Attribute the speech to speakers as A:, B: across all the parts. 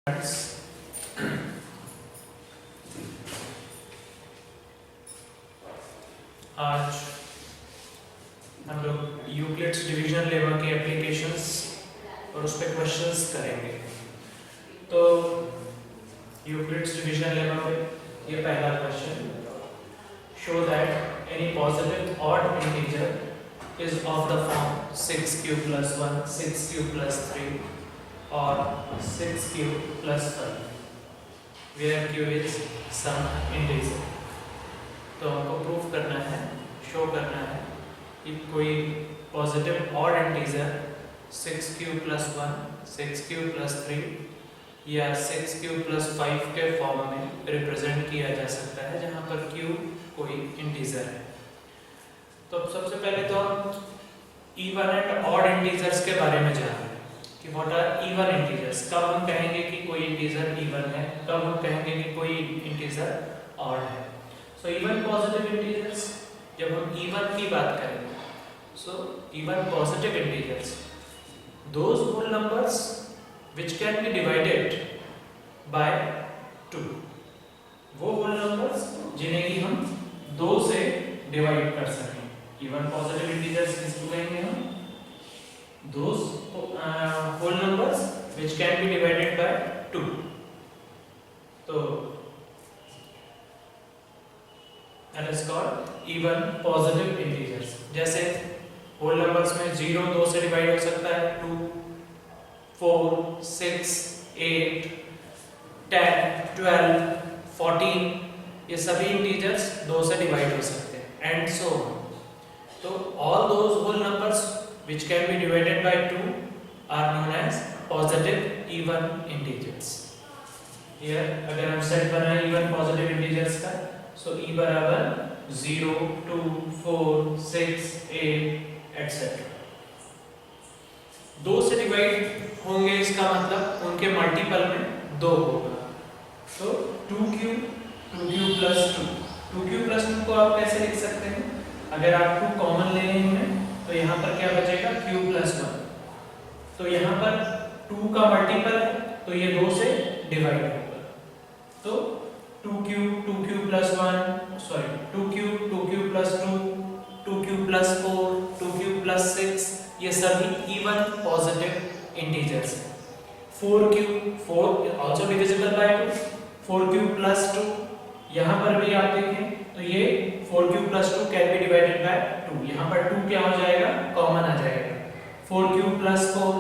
A: आज हम लोग यूक्लिड्स डिवीजन लेमा के एप्लीकेशंस और उस पर क्वेश्चंस करेंगे। तो यूक्लिड्स डिवीजन लेमा में ये पहला question, show that any positive odd integer is of the form 6q plus 1, 6q plus 3 or 6q plus 5 where q is some integer। तो हमको प्रूफ करना है, शो करना है कि कोई positive odd integer 6q plus 1, 6q plus 3 या 6q plus 5 के फॉर्म में रिप्रेजेंट किया जा सकता है, जहाँ पर q कोई इंटीजर है। तो सबसे पहले तो हम इवन एंड ऑड इंटीजर्स के बारे में जान कि व्हाट आर इवन इंटीजर्स। कब हम कहेंगे कि कोई इंटीजर इवन है, कब हम कहेंगे कि कोई इंटीजर ऑड है। सो इवन पॉजिटिव इंटीजर्स, जब हम इवन की बात करेंगे, so even positive integers those whole numbers which can be divided by 2, वो होल नंबर्स जिन्हें कि हम 2 से डिवाइड कर सकें। इवन पॉजिटिव इंटीजर्स किसको कहेंगे हम? Those whole numbers which can be divided by 2। तो that is called even positive integers। जैसे whole numbers में 0 2 से डिवाइड हो सकता है, 2, 4, 6, 8, 10, 12, 14, ये सभी इंटीजर्स 2 से डिवाइड हो सकते हैं, एंड सो ऑन। तो all those whole numbers which can be divided by 2 are known as positive even integers। Here अगर हम सेट बनाए even positive integers का, so e बराबर 0, 2, 4, 6, 8 etc। 2 से डिवाइड होंगे, इसका मतलब उनके मल्टीपल में 2 होगा। तो 2q plus 2, 2q plus 2 को आप कैसे लिख सकते हैं? अगर आप 2 कॉमन ले रहे हैं तो यहाँ पर क्या बचेगा? q plus 1। तो यहाँ पर 2 का मल्टीपल है तो ये 2 से डिवाइड होगा। तो 2q plus 1, sorry 2q plus 2, 2q plus 4, 2q plus 6, ये सभी इवन पॉजिटिव इंटीजर्स हैं। 4 also divisible by 2, 4q plus 2, यहाँ पर भी आप देखें तो ये 4q plus 2 can be divided by 2, यहाँ पर 2 क्या हो जाएगा? कॉमन आ जाएगा। 4q plus 4,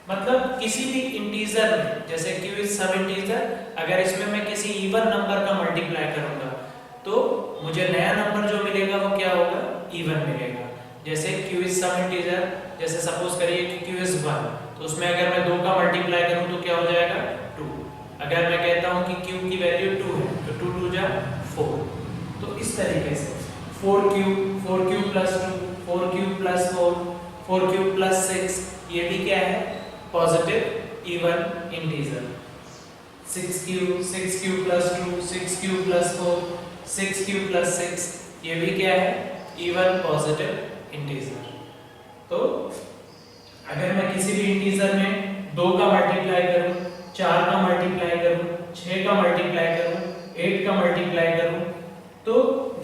A: मतलब किसी भी इंटीजर में, जैसे q इज सम इंटीजर, अगर इसमें मैं किसी इवन नंबर का मल्टीप्लाई करूंगा तो मुझे नया नंबर जो मिलेगा वो क्या होगा? इवन मिलेगा। जैसे q इज सम इंटीजर, जैसे सपोज करिए कि q इज 1, तो उसमें अगर मैं 2 का मल्टीप्लाई करूं तो क्या हो जाएगा? 2। अगर मैं कहता हूं कि q की वैल्यू 2 है तो 2 2 जा 4। तो इस तरीके से 4q plus 2, 4q plus 4, 4q plus 6, ये भी क्या है? Positive even integer. 6q plus 2, 6q plus 4, 6q plus 6, ये भी क्या है? Even positive integer. तो अगर मैं किसी भी इंटीजर में 2 का मल्टीप्लाई करूं, 4 का मल्टीप्लाई करूं, 6 का मल्टीप्लाई करूं, 8 का मल्टीप्लाई करूं, तो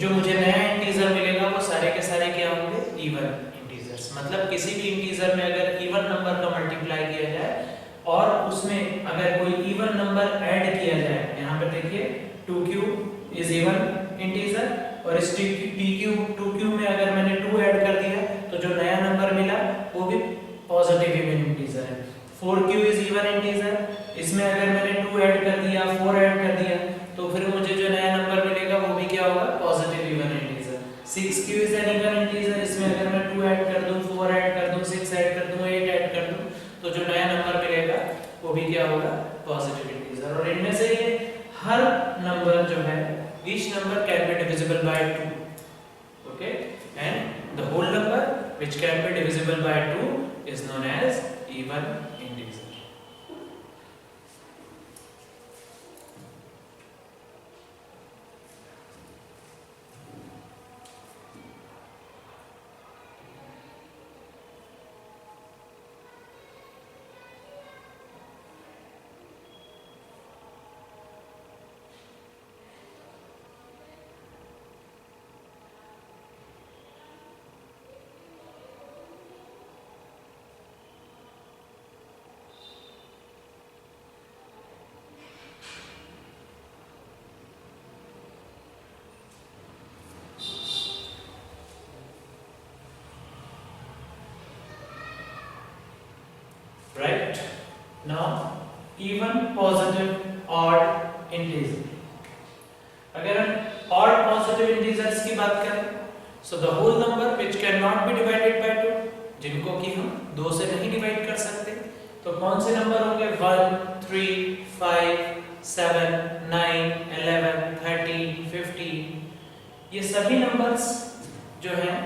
A: जो मुझे नया इंटीजर मिलेगा वो सारे के सारे क्या होंगे? Even integers. मतलब किसी भी इंटीजर में अगर इवन नंबर का मल्टीप्लाई किया जाए और उसमें अगर कोई इवन नंबर ऐड किया जाए, यहाँ पे देखिए 2q इज इवन इंटीजर, और इस 2q में अगर मैंने 2 ऐड कर दिया तो जो नया नंबर मिला वो भी पॉजिटिव इवन इंटीजर है। 4q इज इवन इंटीजर, इसमें अगर मैंने 2 ऐड कर दिया, 4 ऐड कर दिया, तो फिर मुझे जो नया नंबर मिलेगा वो भी क्या होगा? Positive even integer. 6q is an even integer, इसमें अगर मैं 2 ऐड कर दूं, 4 ऐड कर दूं, 6 ऐड कर दूं, 8 ऐड कर दूं, तो जो नया नंबर मिलेगा वो भी क्या होगा? Positive integer. और इनमें से ये हर नंबर जो है, each number can be divisible by 2, okay, and the whole number which can be divisible by 2 is known as even integer. let now even positive odd integer. अगर हम odd positive integers की बात करें, so the whole number which cannot be divided by 2, जिनको कि हम 2 से नहीं डिवाइड कर सकते, तो कौन से नंबर होंगे? 1, 3, 5, 7, 9, 11, 13, 15। ये सभी नंबर्स जो हैं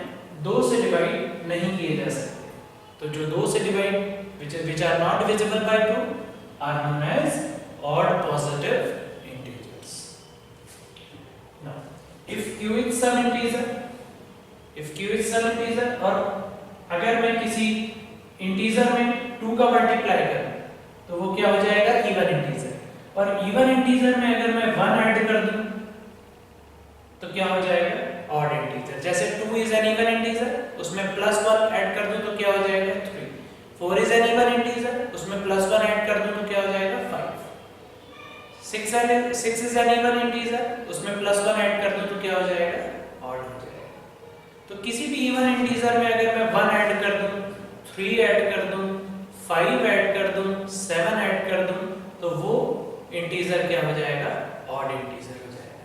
A: 2 से डिवाइड नहीं किए जा सकते। तो जो 2 से divide which are not divisible by 2 are known as odd positive integers. Now, if q is some integer, और अगर मैं किसी इंटीजर में 2 का मल्टीप्लाई करूं तो वो क्या हो जाएगा? Even integer. और इवन इंटीजर में अगर मैं 1 ऐड कर दूं तो क्या हो जाएगा? Odd integer. जैसे 2 इज एन इवन इंटीजर, उसमें +1 ऐड कर दूं तो क्या हो जाएगा? 3। 4 इज एन इवन इंटीजर, उसमें +1 ऐड कर दूं तो क्या हो जाएगा? 5। 6 इज एन इवन इंटीजर, उसमें +1 ऐड कर दूं तो क्या हो जाएगा? ऑड हो जाएगा। तो किसी भी इवन इंटीजर में अगर मैं 1 ऐड कर दूं, 3 ऐड कर दूं, 5 ऐड कर दूं, 7 ऐड कर दूं, तो वो इंटीजर क्या हो जाएगा? ऑड इंटीजर हो जाएगा।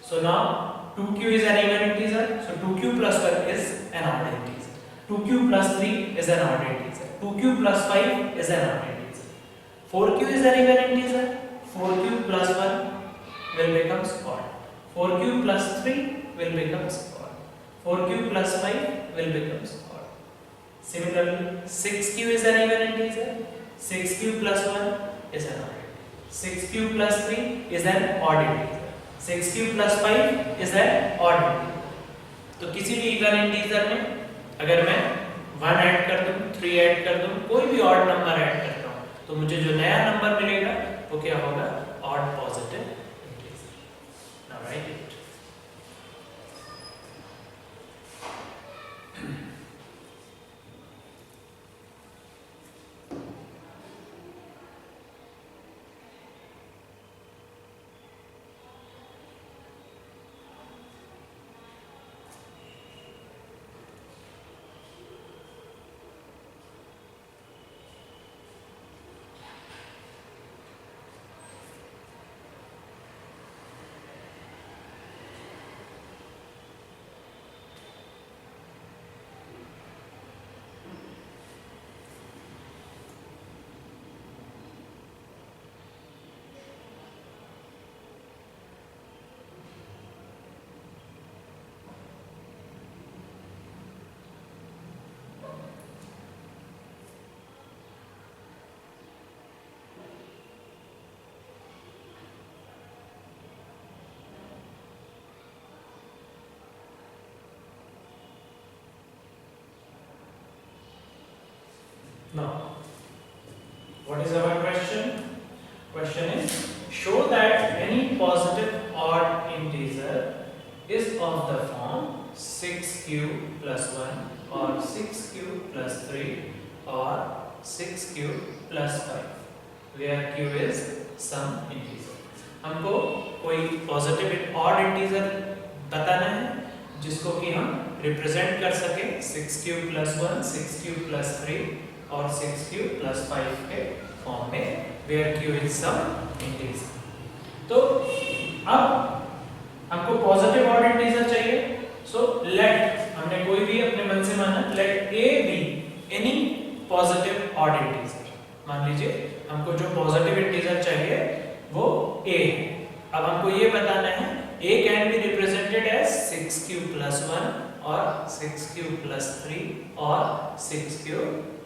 A: So now 2q is an even integer, so 2q plus 1 is an odd integer. 2q plus 3 is an odd integer. 2q plus 5 is an odd integer. 4q is an even integer. 4q plus 1 will becomes odd. 4q plus 3 will becomes odd. 4q plus 5 will becomes odd. Similarly, 6q is an even integer. 6q plus 1 is an odd integer. 6q plus 3 is an odd integer. 6q plus 5 is an odd integer. तो किसी भी even integer में अगर मैं 1 add कर दूं, 3 add कर दूं, कोई भी ऑड नंबर ऐड करता हूं, तो मुझे जो नया नंबर मिलेगा वो क्या होगा? Odd positive integer. Now right it. Now, what is our question? Question is, show that any positive odd integer is of the form 6q plus 1 or 6q plus 3 or 6q plus 5, where q is some integer. हमको कोई positive odd integer बताना है जिसको कि हम represent कर सके 6q plus 1, 6q plus 3 और 6q plus 5 के फॉर्म में, where q is some integer. तो अब हमको पॉजिटिव ऑड इंटीजर चाहिए, सो लेट, हमने कोई भी अपने मन से माना, late a be any positive odd integer. मान लीजिए हमको जो पॉजिटिव इंटीजर चाहिए वो a है। अब हमको ये बताना है a can be represented as 6q plus 1 और 6q plus 3 और 6q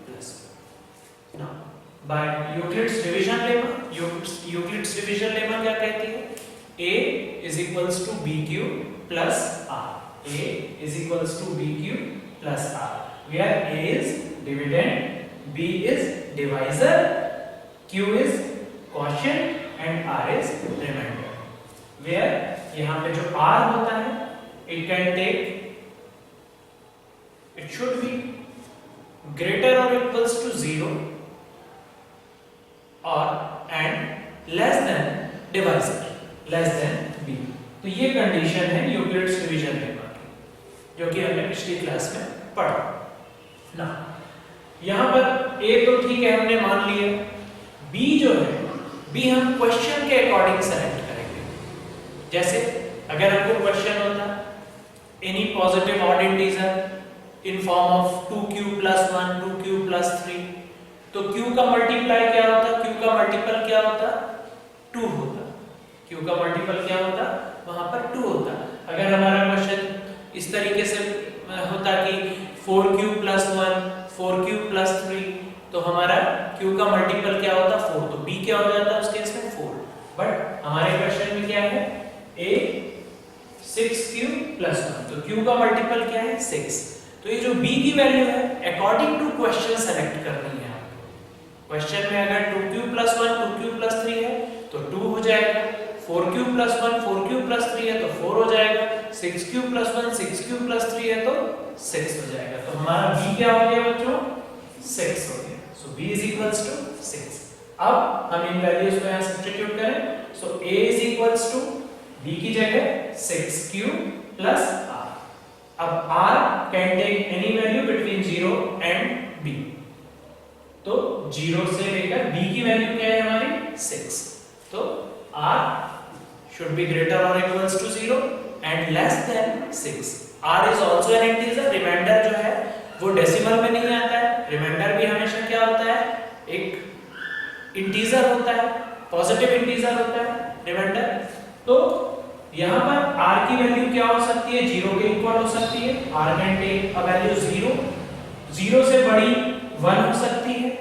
A: plus 1. Now, by Euclid's division lemma, Euclid's division lemma क्या कहती है? a is equals to bq plus r. a is equals to bq plus r, where a is dividend, b is divisor, q is quotient and r is remainder. Where यहाँ पे जो r होता है, it can take, it should be greater or equals to 0 or and less than divisor, less than b. तो ये condition है Euclid's division lemma की, जो कि हमने पिछली क्लास में पढ़ा ना। यहाँ पर ए तो ठीक है हमने मान लिया, बी जो है बी हम क्वेश्चन के अकॉर्डिंग सेलेक्ट करेंगे। जैसे अगर हमको क्वेश्चन होता any positive odd integer in form of 2q + 1 2q + 3, तो q का मल्टीप्लाई क्या होता, q का मल्टीपल क्या होता, 2 होता। q का मल्टीपल क्या होता, वहां पर 2 होता। अगर हमारा क्वेश्चन इस तरीके से होता कि 4q + 1 4q + 3, तो हमारा q का मल्टीपल क्या होता, 4, तो b क्या हो जाता उस केस में 4। बट हमारे क्वेश्चन में क्या है, a 6q + 1, तो q का मल्टीपल क्या है 6। तो ये जो b की वैल्यू है अकॉर्डिंग टू क्वेश्चन सेलेक्ट करनी है आपको। क्वेश्चन में अगर 2q + 1 2q + 3 है तो 2 हो जाएगा, 4q + 1 4q + 3 है तो 4 हो जाएगा, 6q + 1 6q + 3 है तो 6 हो जाएगा। तो हमारा b क्या हो गया बच्चों, 6 हो गया। सो b = 6। अब हम इन वैल्यूज को यहां सब्स्टिट्यूट करें, सो a = b की जगह 6q + r। अब r can take any value between 0 and b, तो 0 से लेकर b की वैल्यू क्या है हमारी 6, तो r should be greater or equals to 0 and less than 6। r is also an integer, remainder जो है वो डेसिमल में नहीं आता है, रिमाइंडर भी हमेशा क्या होता है, एक इंटीजर होता है, पॉजिटिव इंटीजर होता है रिमाइंडर। तो यहाँ पर r की वैल्यू क्या हो सकती है, 0 के इक्वल हो सकती है, r can take a value 0, 0 से बड़ी 1 हो सकती है,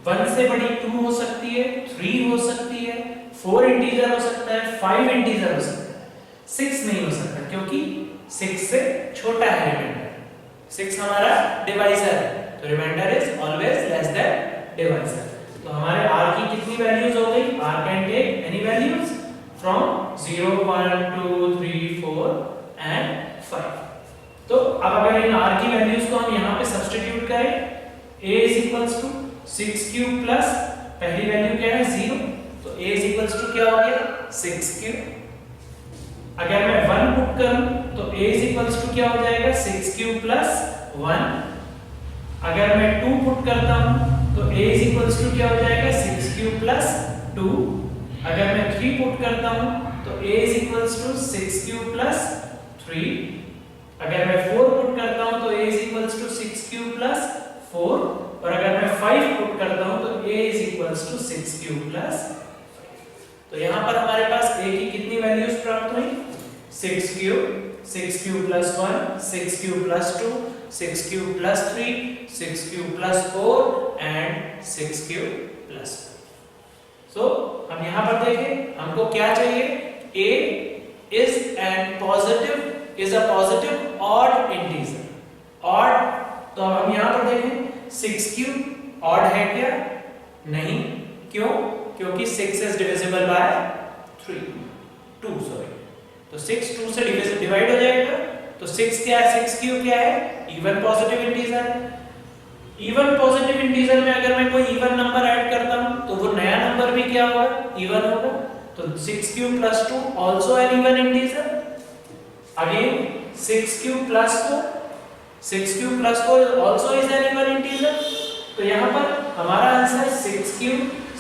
A: 1 से बड़ी 2 हो सकती है, 3 हो सकती है, 4 इंटीजर हो सकता है, 5 इंटीजर हो सकता है, 6 नहीं हो सकता क्योंकि 6 से छोटा है रिमाइंडर, 6 हमारा डिवाइजर है, तो remainder is always less than divisor. तो हमारे r की कितनी वैल्यूज हो गई, r can take any values from 0 1 2 3 4 and 5। तो अब अगर इन r की वैल्यूज को हम यहाँ पे सब्स्टिट्यूट करें, a = 6q प्लस पहली वैल्यू क्या है 0, तो a = क्या हो गया 6q। अगर मैं 1 पुट करूं तो a = क्या हो जाएगा 6q + 1। अगर मैं 2 पुट करता हूं तो a = क्या हो जाएगा 6q + 2। अगर मैं 3 पुट करता हूं तो a = 6q + 3। अगर मैं 4 पुट करता हूं तो a = 6q + 4, और अगर मैं 5 पुट करता हूं तो a = 6q + 5। तो यहां पर हमारे पास a की कितनी वैल्यूज प्राप्त हुई, 6q 6q + 1 6q + 2 6q + 3 6q + 4 and 6q + 5। सो हम यहां पर देखें हमको क्या चाहिए, a is a positive odd integer, odd। तो अब हम यहां पर देखें 6q odd है क्या, नहीं, क्यों, क्योंकि 6 is divisible by 2 सॉरी, तो 6 2 से डिवाइड हो जाएगा, तो 6 क्या है 6q क्या है, इवन पॉजिटिव इंटीजर है। इवन पॉजिटिव इंटीजर में अगर मैं कोई इवन नंबर ऐड करता हूं तो वो नया नंबर भी क्या होगा, इवन होगा, तो 6q + 2 also an even integer। Again 6q + 4 6q + 4 also is an even integer। तो यहां पर हमारा आंसर 6q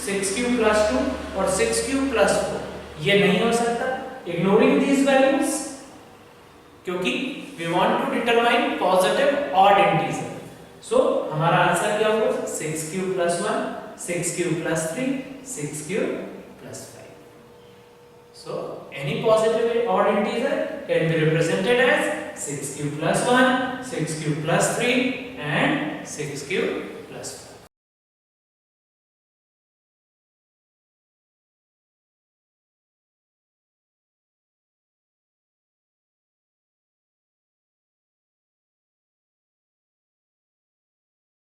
A: + 2 और 6q + 4 ये नहीं हो सकता, इग्नोरिंग these values, क्योंकि we want to determine positive odd integer। सो हमारा आंसर क्या होगा 6q + 1 6q + 3 6q + 5। So any positive odd integer can be represented as 6q + 1 6q + 3 and 6q + 5।